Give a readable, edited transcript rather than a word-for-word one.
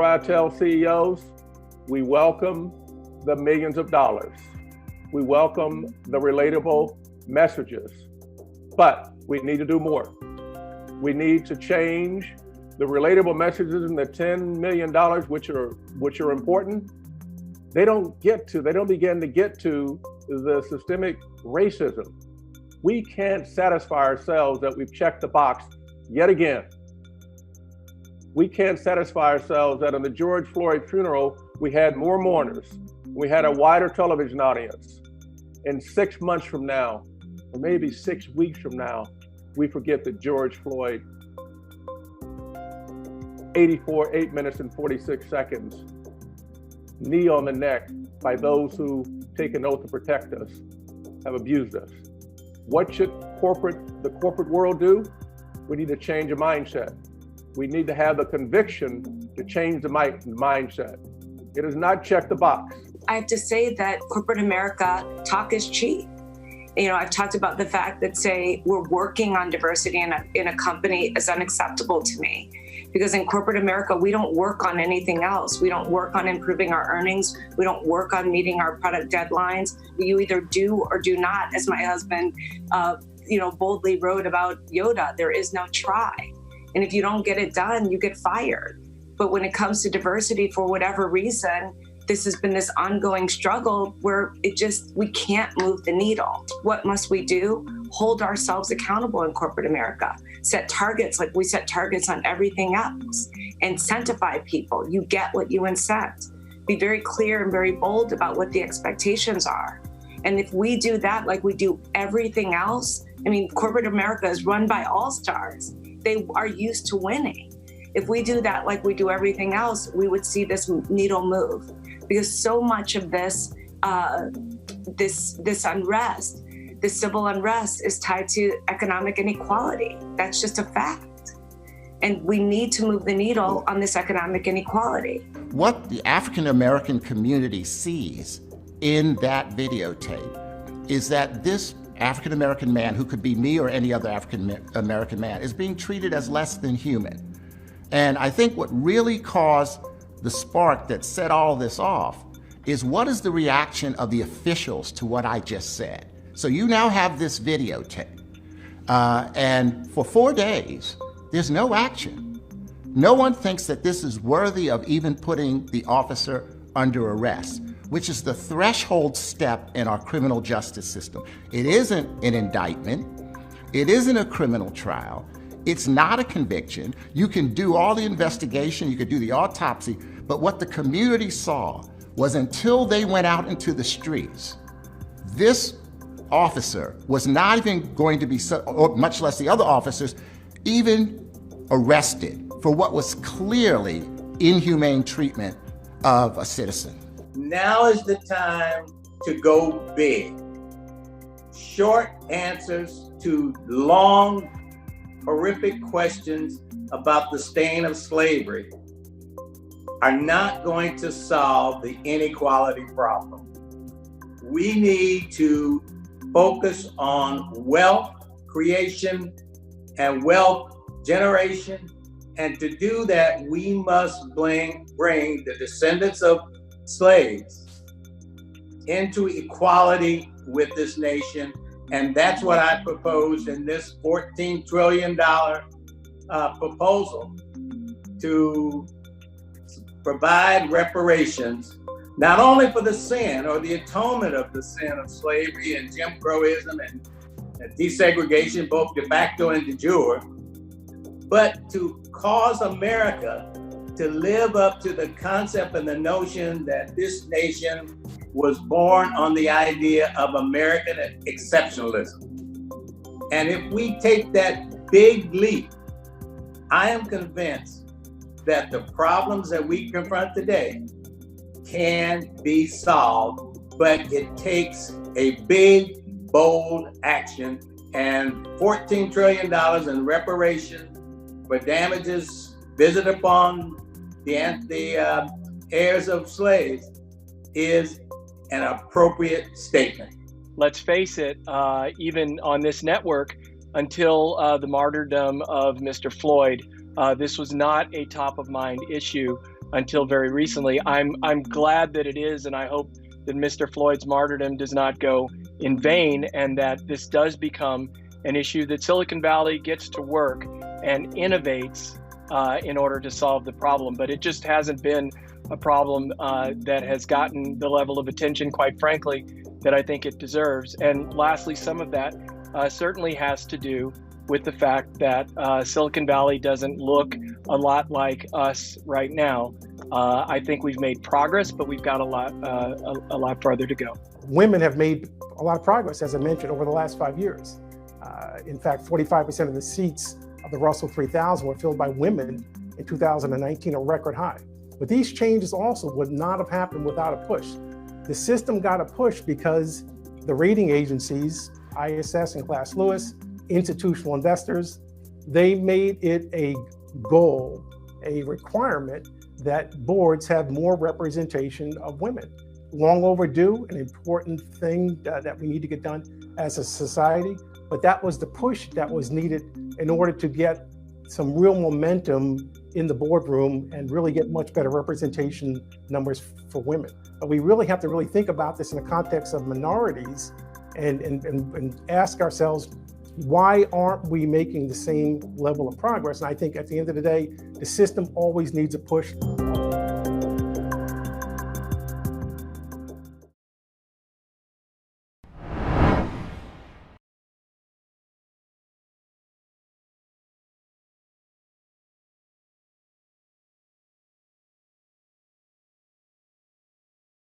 I tell CEOs? We welcome the millions of dollars. We welcome the relatable messages, but we need to do more. We need to change the relatable messages and the $10 million, which are important. They don't begin to get to the systemic racism. We can't satisfy ourselves that we've checked the box yet again. We can't satisfy ourselves that on the George Floyd funeral, we had more mourners. We had a wider television audience. And 6 months from now, or maybe 6 weeks from now, we forget that George Floyd, 8 minutes and 46 seconds, knee on the neck by those who take an oath to protect us, have abused us. What should the corporate world do? We need to change a mindset. We need to have the conviction to change the mindset. It is not check the box. I have to say that corporate America talk is cheap. You know, I've talked about the fact that, say, we're working on diversity in a company is unacceptable to me. Because in corporate America, we don't work on anything else. We don't work on improving our earnings. We don't work on meeting our product deadlines. You either do or do not, as my husband, boldly wrote about Yoda. There is no try. And if you don't get it done, you get fired. But when it comes to diversity, for whatever reason, this has been this ongoing struggle where we can't move the needle. What must we do? Hold ourselves accountable in corporate America. Set targets like we set targets on everything else. Incentivize people. You get what you incent. Be very clear and very bold about what the expectations are. And if we do that like we do everything else, I mean, corporate America is run by all-stars. They are used to winning. If we do that like we do everything else, we would see this needle move. Because so much of this unrest, this civil unrest, is tied to economic inequality. That's just a fact. And we need to move the needle on this economic inequality. What the African American community sees in that videotape is that this African American man, who could be me or any other African American man, is being treated as less than human. And I think what really caused the spark that set all this off is what is the reaction of the officials to what I just said. So you now have this videotape, and for 4 days, there's no action. No one thinks that this is worthy of even putting the officer under arrest, which is the threshold step in our criminal justice system. It isn't an indictment. It isn't a criminal trial. It's not a conviction. You can do all the investigation, you could do the autopsy, but what the community saw was until they went out into the streets, this officer was not even going to be, or much less the other officers, even arrested for what was clearly inhumane treatment of a citizen. Now is the time to go big. Short answers to long, horrific questions about the stain of slavery are not going to solve the inequality problem. We need to focus on wealth creation and wealth generation. And to do that, we must bring the descendants of slaves into equality with this nation. And that's what I proposed in this $14 trillion proposal, to provide reparations, not only for the sin or the atonement of the sin of slavery and Jim Crowism and desegregation, both de facto and de jure, but to cause America to live up to the concept and the notion that this nation was born on the idea of American exceptionalism. And if we take that big leap, I am convinced that the problems that we confront today can be solved, but it takes a big, bold action. And $14 trillion in reparation for damages visited upon the heirs of slaves is an appropriate statement. Let's face it, even on this network, until the martyrdom of Mr. Floyd, this was not a top of mind issue until very recently. I'm glad that it is, and I hope that Mr. Floyd's martyrdom does not go in vain, and that this does become an issue that Silicon Valley gets to work and innovates in order to solve the problem. But it just hasn't been a problem that has gotten the level of attention, quite frankly, that I think it deserves. And lastly, some of that certainly has to do with the fact that Silicon Valley doesn't look a lot like us right now. I think we've made progress, but we've got a lot farther to go. Women have made a lot of progress, as I mentioned, over the last 5 years. In fact, 45% of the seats of the Russell 3000 were filled by women in 2019, a record high. But these changes also would not have happened without a push. The system got a push because the rating agencies, ISS and Glass Lewis, institutional investors, they made it a goal, a requirement that boards have more representation of women. Long overdue, an important thing that we need to get done as a society, but that was the push that was needed in order to get some real momentum in the boardroom and really get much better representation numbers for women. But we really have to really think about this in the context of minorities and ask ourselves, why aren't we making the same level of progress? And I think at the end of the day, the system always needs a push.